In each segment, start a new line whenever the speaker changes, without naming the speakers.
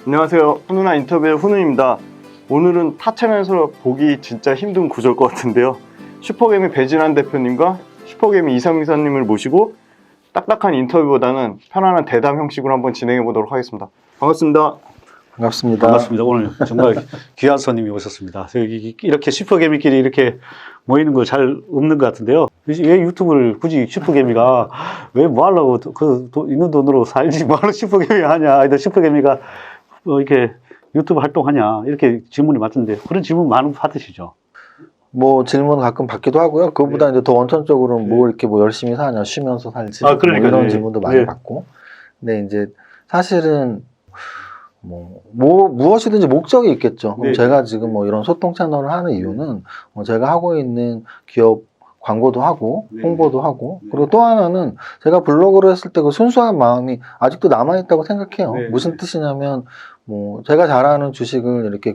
안녕하세요. 훈훈한 인터뷰의 훈훈입니다. 오늘은 타 채널에서 보기 진짜 힘든 구조일 것 같은데요. 슈퍼개미 배진환 대표님과 슈퍼개미 이상 기사님을 모시고 딱딱한 인터뷰보다는 편안한 대담 형식으로 한번 진행해 보도록 하겠습니다. 반갑습니다.
반갑습니다.
반갑습니다. 오늘 정말 귀한 손님이 오셨습니다. 이렇게 슈퍼개미끼리 이렇게 모이는 거 잘 없는 것 같은데요. 왜 유튜브를 굳이 슈퍼개미가 왜 뭐 하려고 있는 돈으로 살지 뭐 하러 슈퍼개미 하냐. 슈퍼개미가 이렇게 유튜브 활동하냐. 이렇게 질문이 많던데 그런 질문 많은 받으시죠?
뭐 질문 가끔 받기도 하고요. 그것보다
네.
이제 더 원천적으로는 뭐 이렇게 뭐 열심히 사냐, 쉬면서 살지.
그러니까,
뭐 이런
네.
질문도 많이
네.
받고. 근데 이제 사실은 무엇이든지 목적이 있겠죠. 그럼
네.
제가 지금 뭐 이런 소통 채널을 하는 이유는 제가 하고 있는 기업 광고도 하고
네.
홍보도 하고
네.
그리고 또 하나는 제가 블로그를 했을 때 그 순수한 마음이 아직도 남아있다고 생각해요.
네.
무슨 뜻이냐면 뭐 제가 잘 아는 주식을 이렇게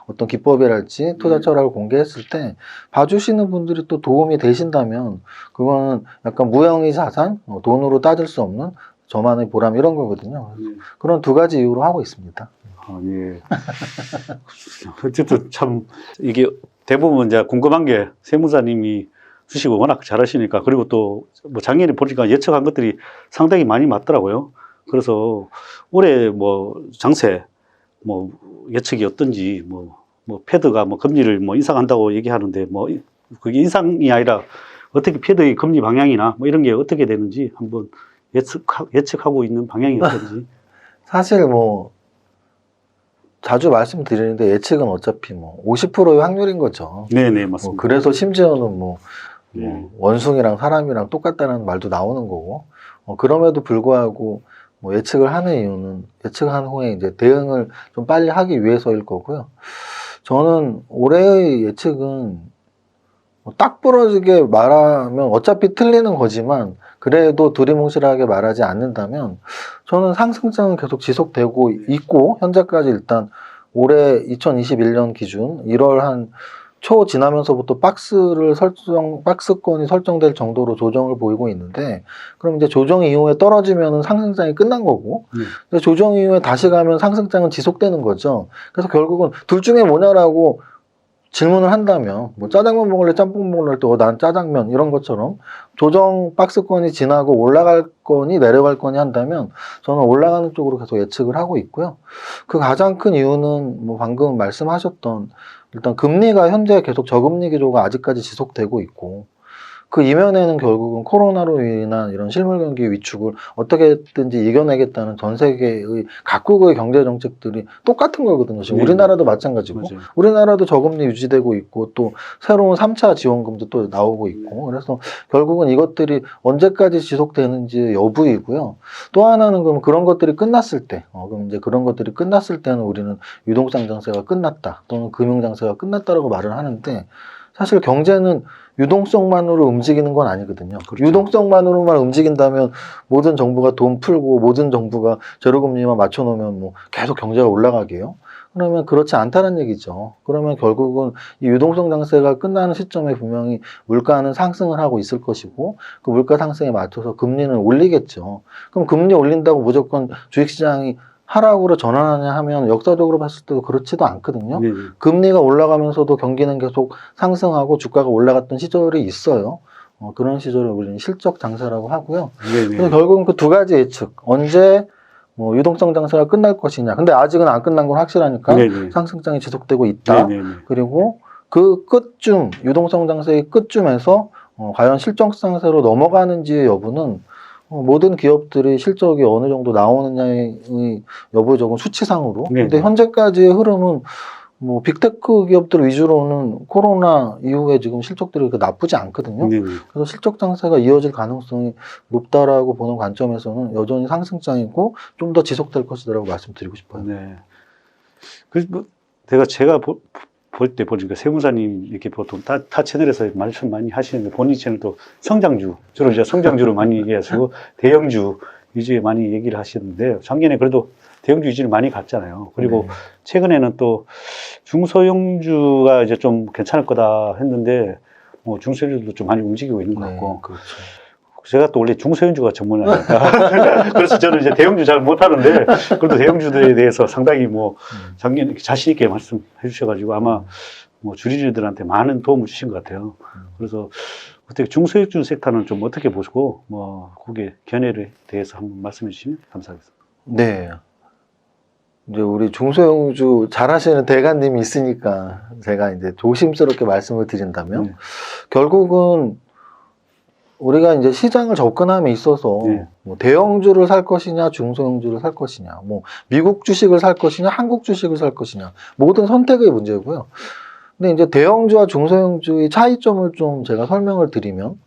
어떤 기법이랄지 투자 철학을 공개했을 때 봐주시는 분들이 또 도움이 되신다면 그거는 약간 무형의 자산, 돈으로 따질 수 없는 저만의 보람 이런 거거든요. 그런 두 가지 이유로 하고 있습니다.
예. 어쨌든 참 이게 대부분 이제 궁금한 게 세무사님이 주식을 워낙 잘하시니까 그리고 또 뭐 작년에 보니까 예측한 것들이 상당히 많이 맞더라고요. 그래서 올해 뭐 장세 뭐 예측이 어떤지 뭐 패드가 뭐 금리를 뭐 인상한다고 얘기하는데 뭐 그게 인상이 아니라 어떻게 패드의 금리 방향이나 뭐 이런 게 어떻게 되는지 한번 예측하고 있는 방향이 어떤지.
사실 뭐 자주 말씀드리는데 예측은 어차피 뭐 50%의 확률인 거죠.
네네 맞습니다.
그래서 심지어는
네.
원숭이랑 사람이랑 똑같다는 말도 나오는 거고 그럼에도 불구하고 예측을 하는 이유는 예측한 후에 이제 대응을 좀 빨리 하기 위해서일 거고요. 저는 올해의 예측은 딱 부러지게 말하면 어차피 틀리는 거지만 그래도 두리뭉실하게 말하지 않는다면 저는 상승장은 계속 지속되고 있고 현재까지 일단 올해 2021년 기준 1월 한 초 지나면서부터 박스권이 설정될 정도로 조정을 보이고 있는데 그럼 이제 조정 이후에 떨어지면 상승장이 끝난 거고 근데 조정 이후에 다시 가면 상승장은 지속되는 거죠. 그래서 결국은 둘 중에 뭐냐라고 질문을 한다면 뭐 짜장면 먹을래 짬뽕 먹을래 또 난 짜장면 이런 것처럼 조정 박스권이 지나고 올라갈 거니 내려갈 거니 한다면 저는 올라가는 쪽으로 계속 예측을 하고 있고요. 그 가장 큰 이유는 뭐 방금 말씀하셨던 일단 금리가 현재 계속 저금리 기조가 아직까지 지속되고 있고 그 이면에는 결국은 코로나로 인한 이런 실물 경기 위축을 어떻게든지 이겨내겠다는 전 세계의 각국의 경제 정책들이 똑같은 거거든요. 지금 우리나라도 마찬가지고
맞아요.
우리나라도 저금리 유지되고 있고 또 새로운 3차 지원금도 또 나오고 있고 그래서 결국은 이것들이 언제까지 지속되는지 여부이고요. 또 하나는 그럼 그런 것들이 끝났을 때 그럼 이제 그런 것들이 끝났을 때는 우리는 유동성 장세가 끝났다 또는 금융 장세가 끝났다라고 말을 하는데 사실 경제는 유동성만으로 움직이는 건 아니거든요.
그렇죠.
유동성만으로만 움직인다면 모든 정부가 돈 풀고 모든 정부가 제로금리만 맞춰놓으면 뭐 계속 경제가 올라가게요. 그러면 그렇지 않다는 얘기죠. 그러면 결국은 이 유동성 장세가 끝나는 시점에 분명히 물가는 상승을 하고 있을 것이고 그 물가 상승에 맞춰서 금리는 올리겠죠. 그럼 금리 올린다고 무조건 주식시장이 하락으로 전환하냐 하면 역사적으로 봤을 때도 그렇지도 않거든요.
네.
금리가 올라가면서도 경기는 계속 상승하고 주가가 올라갔던 시절이 있어요. 그런 시절을 우리는 실적 장세라고 하고요. 그래서 결국은 그 두 가지 예측. 언제 유동성 장세가 끝날 것이냐. 근데 아직은 안 끝난 건 확실하니까
네네.
상승장이 지속되고 있다.
네네.
그리고 그 끝쯤 유동성 장세의 끝쯤에서 과연 실적 장세로 넘어가는지의 여부는 모든 기업들이 실적이 어느 정도 나오느냐의 여부에 적은 수치상으로. 근데 현재까지의 흐름은 빅테크 기업들 위주로는 코로나 이후에 지금 실적들이 그렇게 나쁘지 않거든요. 그래서 실적 장세가 이어질 가능성이 높다라고 보는 관점에서는 여전히 상승장이고 좀 더 지속될 것이라고 말씀드리고 싶어요.
네. 그래서 제가 볼 때 보니까 세무사님 이렇게 보통 타 채널에서 말씀 많이 하시는데 본인 채널도 성장주, 주로 이제 성장주를 많이 얘기하시고 대형주 위주에 많이 얘기를 하시는데 작년에 그래도 대형주 위주를 많이 갔잖아요. 그리고 최근에는 또 중소형주가 이제 좀 괜찮을 거다 했는데 중소형주도 좀 많이 움직이고 있는 것 같고.
그렇죠.
제가 또 원래 중소형주가 전문이니까 그래서 저는 이제 대형주 잘 못하는데 그래도 대형주들에 대해서 상당히 뭐 작년 자신 있게 말씀해 주셔가지고 아마 뭐 주리들한테 많은 도움을 주신 것 같아요. 그래서 어떻게 중소형주 섹터는 좀 어떻게 보시고 뭐 그게 견해에 대해서 한번 말씀해 주시면 감사하겠습니다.
네. 이제 우리 중소형주 잘하시는 대가님이 있으니까 제가 이제 조심스럽게 말씀을 드린다면
네.
결국은 우리가 이제 시장을 접근함에 있어서
네.
뭐 대형주를 살 것이냐 중소형주를 살 것이냐 뭐 미국 주식을 살 것이냐 한국 주식을 살 것이냐 모든 선택의 문제고요. 근데 이제 대형주와 중소형주의 차이점을 좀 제가 설명을 드리면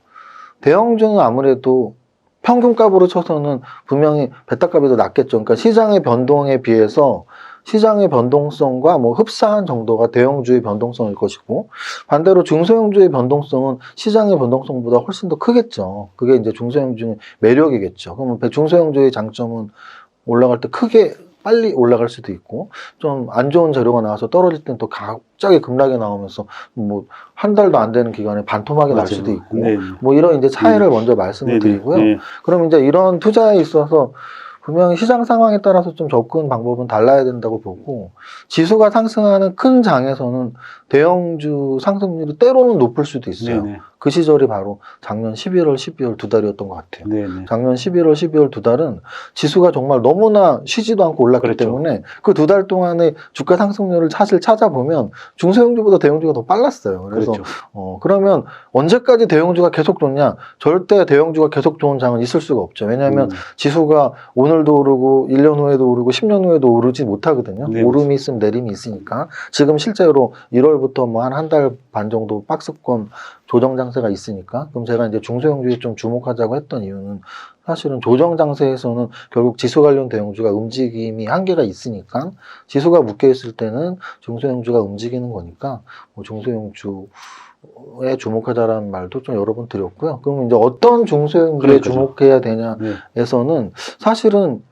대형주는 아무래도 평균값으로 쳐서는 분명히 베타값이 더 낮겠죠. 그러니까 시장의 변동에 비해서 시장의 변동성과 뭐 흡사한 정도가 대형주의 변동성일 것이고 반대로 중소형주의 변동성은 시장의 변동성보다 훨씬 더 크겠죠. 그게 이제 중소형주의 매력이겠죠. 그러면 중소형주의 장점은 올라갈 때 크게 빨리 올라갈 수도 있고 좀 안 좋은 재료가 나와서 떨어질 땐 또 갑자기 급락이 나오면서 뭐 한 달도 안 되는 기간에 반토막이 날
맞아요.
수도 있고
네.
뭐 이런 이제 차이를 먼저 말씀을 드리고요.
네.
그럼 이제 이런 투자에 있어서 분명히 시장 상황에 따라서 좀 접근 방법은 달라야 된다고 보고 지수가 상승하는 큰 장에서는 대형주 상승률이 때로는 높을 수도 있어요.
네.
그 시절이 바로 작년 11월, 12월 두 달이었던 것 같아요.
네.
작년 11월, 12월 두 달은 지수가 정말 너무나 쉬지도 않고 올랐기
그렇죠.
때문에 그 두 달 동안의 주가 상승률을 사실 찾아보면 중소형주보다 대형주가 더 빨랐어요. 그래서
그렇죠.
그러면 언제까지 대형주가 계속 좋냐? 절대 대형주가 계속 좋은 장은 있을 수가 없죠. 왜냐하면 지수가 오늘도 오르고 1년 후에도 오르고 10년 후에도 오르지 못하거든요.
네,
오름이 있으면 내림이 있으니까 지금 실제로 1월부터 뭐 한 달 반 정도 박스권 조정 장세가 있으니까 그럼 제가 이제 중소형주에 좀 주목하자고 했던 이유는 사실은 조정 장세에서는 결국 지수 관련 대형주가 움직임이 한계가 있으니까 지수가 묶여 있을 때는 중소형주가 움직이는 거니까 뭐 중소형주에 주목하자라는 말도 좀 여러 번 드렸고요. 그럼 이제 어떤 중소형주에
그러니까요.
주목해야 되냐에서는 사실은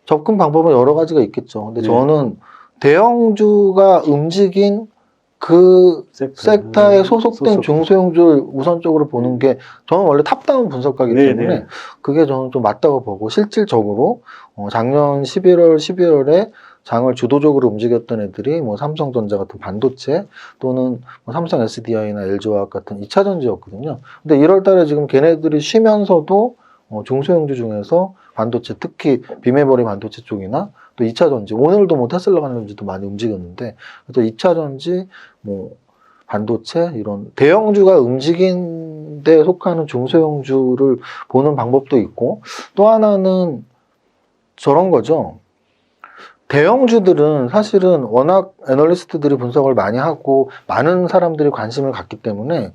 접근 방법은 여러 가지가 있겠죠. 근데
네.
저는 대형주가 움직인 그 섹터에 소속된 중소형주를 우선적으로 보는 게 저는 원래 탑다운 분석가이기 때문에 그게 저는 좀 맞다고 보고 실질적으로 작년 11월, 12월에 장을 주도적으로 움직였던 애들이 뭐 삼성전자 같은 반도체 또는 뭐 삼성 SDI나 LG화학 같은 2차전지였거든요. 근데 1월 달에 지금 걔네들이 쉬면서도 중소형주 중에서 반도체 특히 비메모리 반도체 쪽이나 또 2차전지 오늘도 뭐 테슬라 관련주도 많이 움직였는데 또 2차전지 뭐 반도체 이런 대형주가 움직인 데 속하는 중소형주를 보는 방법도 있고 또 하나는 저런 거죠. 대형주들은 사실은 워낙 애널리스트들이 분석을 많이 하고 많은 사람들이 관심을 갖기 때문에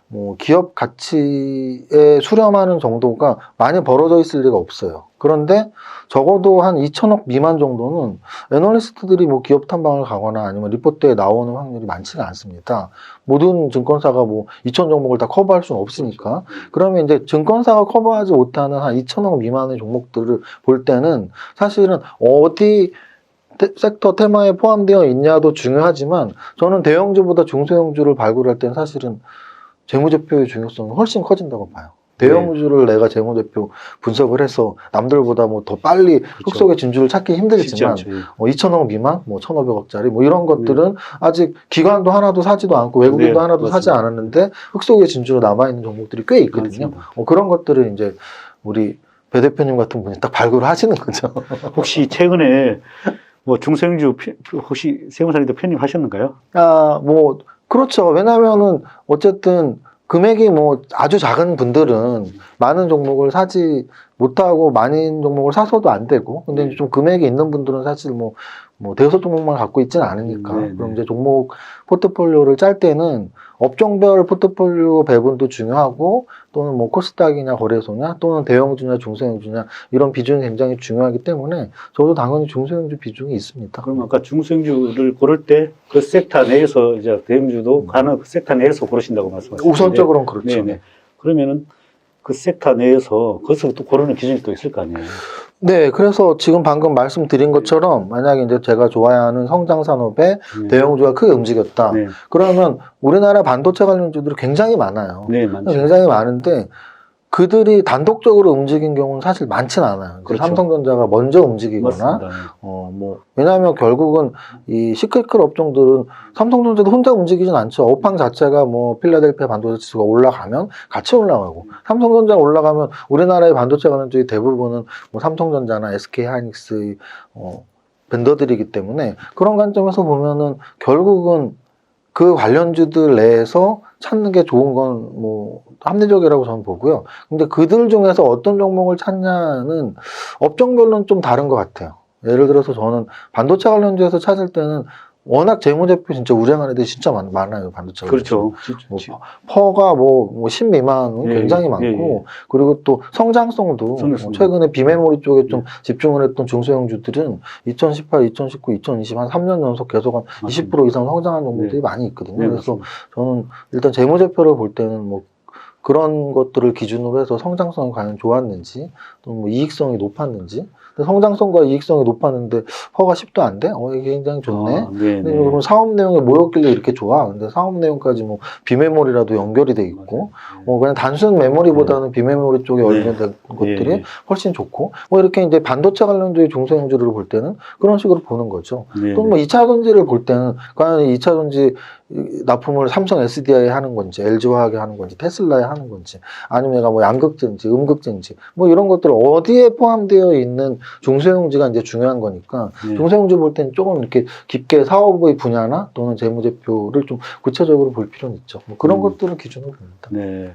뭐 기업 가치에 수렴하는 정도가 많이 벌어져 있을 리가 없어요. 그런데 적어도 한 2천억 미만 정도는 애널리스트들이 뭐 기업 탐방을 가거나 아니면 리포트에 나오는 확률이 많지가 않습니다. 모든 증권사가 뭐 2천 종목을 다 커버할 수는 없으니까. 그러면 이제 증권사가 커버하지 못하는 한 2천억 미만의 종목들을 볼 때는 사실은 어디 섹터 테마에 포함되어 있냐도 중요하지만 저는 대형주보다 중소형주를 발굴할 때는 사실은 재무제표의 중요성이 훨씬 커진다고 봐요. 대형주를 내가 재무제표 분석을 해서 남들보다 뭐 더 빨리 흙속의 진주를 찾기 힘들지만 2천억 미만, 뭐 1,500억짜리 뭐 이런 것들은 아직 기관도 하나도 사지도 않고 외국인도 하나도 사지 않았는데 흙속의 진주로 남아있는 종목들이 꽤 있거든요. 그런 것들을 이제 우리 배 대표님 같은 분이 딱 발굴을 하시는 거죠.
혹시 최근에 뭐 중소형주 혹시 세무사님도 편입하셨는가요?
뭐 그렇죠. 왜냐면은 어쨌든 금액이 뭐 아주 작은 분들은 많은 종목을 사지 못하고 많은 종목을 사서도 안 되고 근데 좀 금액이 있는 분들은 사실 뭐 대여섯 종목만 갖고 있지는 않으니까 그럼 이제 종목 포트폴리오를 짤 때는 업종별 포트폴리오 배분도 중요하고 또는 뭐 코스닥이냐 거래소냐 또는 대형주냐 중소형주냐 이런 비중이 굉장히 중요하기 때문에 저도 당연히 중소형주 비중이 있습니다.
그럼 아까 중소형주를 고를 때 그 섹터 내에서 이제 대형주도 가는 그 섹터 내에서 고르신다고 말씀하셨는데
우선적으로는 그렇죠.
네네. 그러면은 그 섹터 내에서 거기서 또 고르는 기준이 또 있을 거 아니에요?
네, 그래서 지금 방금 말씀드린 것처럼 만약에 이제 제가 좋아하는 성장 산업에 대형주가 크게 움직였다. 그러면 우리나라 반도체 관련주들이 굉장히 많아요.
네, 많죠.
굉장히 많은데 그들이 단독적으로 움직인 경우는 사실 많지는 않아요.
그렇죠.
삼성전자가 먼저 움직이거나,
맞습니다.
왜냐하면 결국은 이 시크릿 업종들은 삼성전자도 혼자 움직이진 않죠. 업황 자체가 뭐 필라델피아 반도체 지수가 올라가면 같이 올라가고, 삼성전자가 올라가면 우리나라의 반도체 관련주의 대부분은 뭐 삼성전자나 SK 하이닉스, 벤더들이기 때문에 그런 관점에서 보면은 결국은 그 관련주들 내에서 찾는 게 좋은 건 뭐 합리적이라고 저는 보고요. 근데 그들 중에서 어떤 종목을 찾냐는 업종별로는 좀 다른 것 같아요. 예를 들어서 저는 반도체 관련주에서 찾을 때는 워낙 재무제표 진짜 우량한 애들이 진짜 많아요. 반도체 관련주.
그렇죠.
퍼가 뭐 10 미만은
예,
굉장히
예,
많고,
예.
그리고 또 성장성도
성장성도.
최근에 비메모리 쪽에 좀 집중을 했던 중소형주들은 2018, 2019, 2020 한 3년 연속 계속 한 20% 이상 성장한 종목들이
네.
많이 있거든요.
네,
그래서
맞습니다.
저는 일단 재무제표를 볼 때는 뭐 그런 것들을 기준으로 해서 성장성이 과연 좋았는지, 또 뭐 이익성이 높았는지. 근데 성장성과 이익성이 높았는데 퍼가 10도 안 돼? 이게 굉장히 좋네.
아, 네,
근데
네.
그럼 사업 내용이 뭐였길래 이렇게 좋아? 근데 사업 내용까지 뭐 비메모리라도 연결이 돼 있고, 그냥 단순 메모리보다는 비메모리 쪽에
네.
연결된 것들이
예, 예.
훨씬 좋고, 뭐 이렇게 이제 반도체 관련주의 중소형주를 볼 때는 그런 식으로 보는 거죠.
네,
또 뭐 2차 전지를 볼 때는 과연 2차 전지 납품을 삼성 SDI에 하는 건지, LG화학에 하는 건지, 테슬라에 하는 건지, 아니면 얘가 뭐 양극재인지, 음극재인지, 뭐 이런 것들 어디에 포함되어 있는 중소형주가 이제 중요한 거니까,
네.
중소형주 볼 때는 조금 이렇게 깊게 사업의 분야나 또는 재무제표를 좀 구체적으로 볼 필요는 있죠. 뭐 그런 것들을 기준으로 봅니다.
네.